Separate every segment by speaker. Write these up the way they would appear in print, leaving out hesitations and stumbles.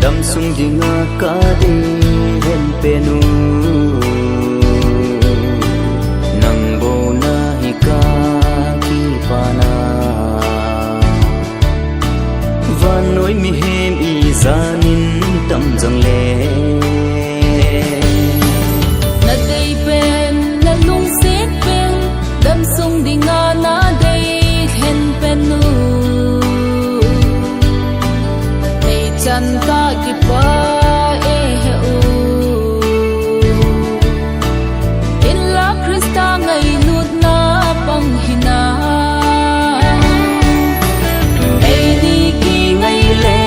Speaker 1: đâm sung đi ngã cả đi hen penu nang bo na hika ki pana và nói mi hem y zanin tâm dâng le
Speaker 2: na day pen na lung sit pen đâm sung đi ngã na day hen penu Chanta ki pa e heu in la Krista ngai nut na pang hina
Speaker 1: ei ni ki ngai le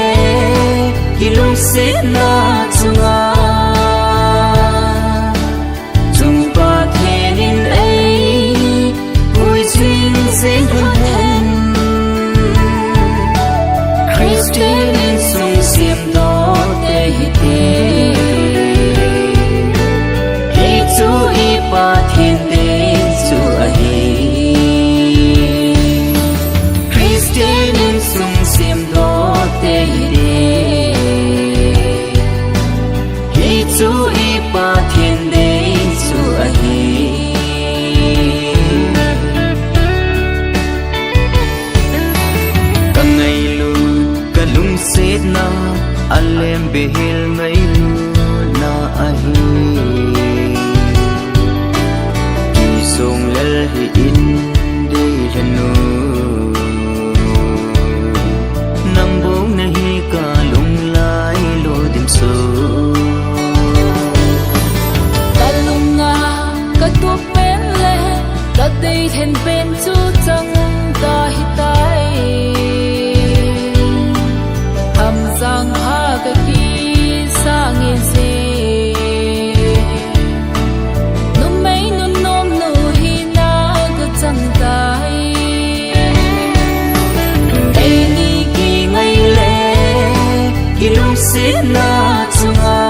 Speaker 1: ki lung se na chunga chung pa thenin ei pui chin sen hen Christian Sim đó te hite Hey chu ipa thiên te chu ahi Christian in sung sim đó te hite Hey chu ipa thiên te chu ahi Kang ngày lu ka lung set na Alem behil mai lu na ahi Ki song lel hi in de lanu Nang bong na hi ka lung lai lo dim so
Speaker 2: ka lung nga ka tu pen le ka dei hen pen chu chang ta hi tai am sang ha ka ki sang in se no mai no nom no hi na ka chang tai
Speaker 1: ei ni ki ngai le ki lung se na chunga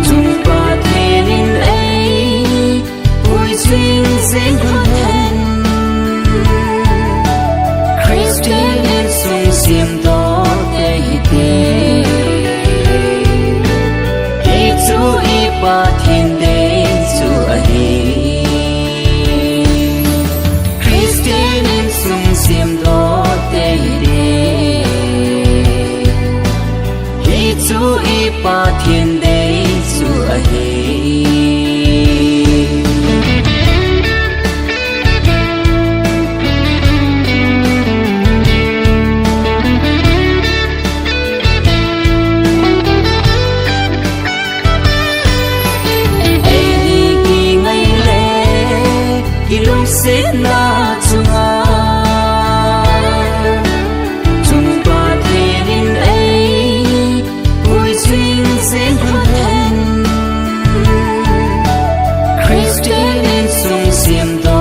Speaker 1: chung pa thenin ei pui chin sen hen Christian in sung sim đó te hite Hey chu ipa thiên te chu ahi Christian in sung sim đó te hite Hey chu ipa thiên te chu ahi se na chunga chung pa thenin ei pui chin sen hen Christian in sung sim do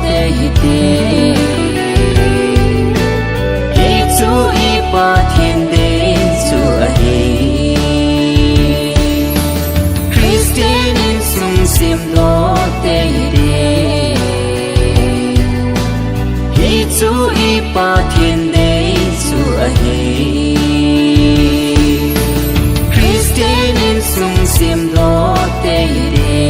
Speaker 1: te hite Hey chu ipa thiên te chu ahi Christian in sung sim do te hite chu ipa thiên te chu ahi Christian in sung sim do te hite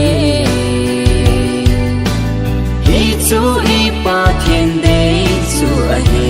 Speaker 1: Hey chu ipa thiên te chu ahi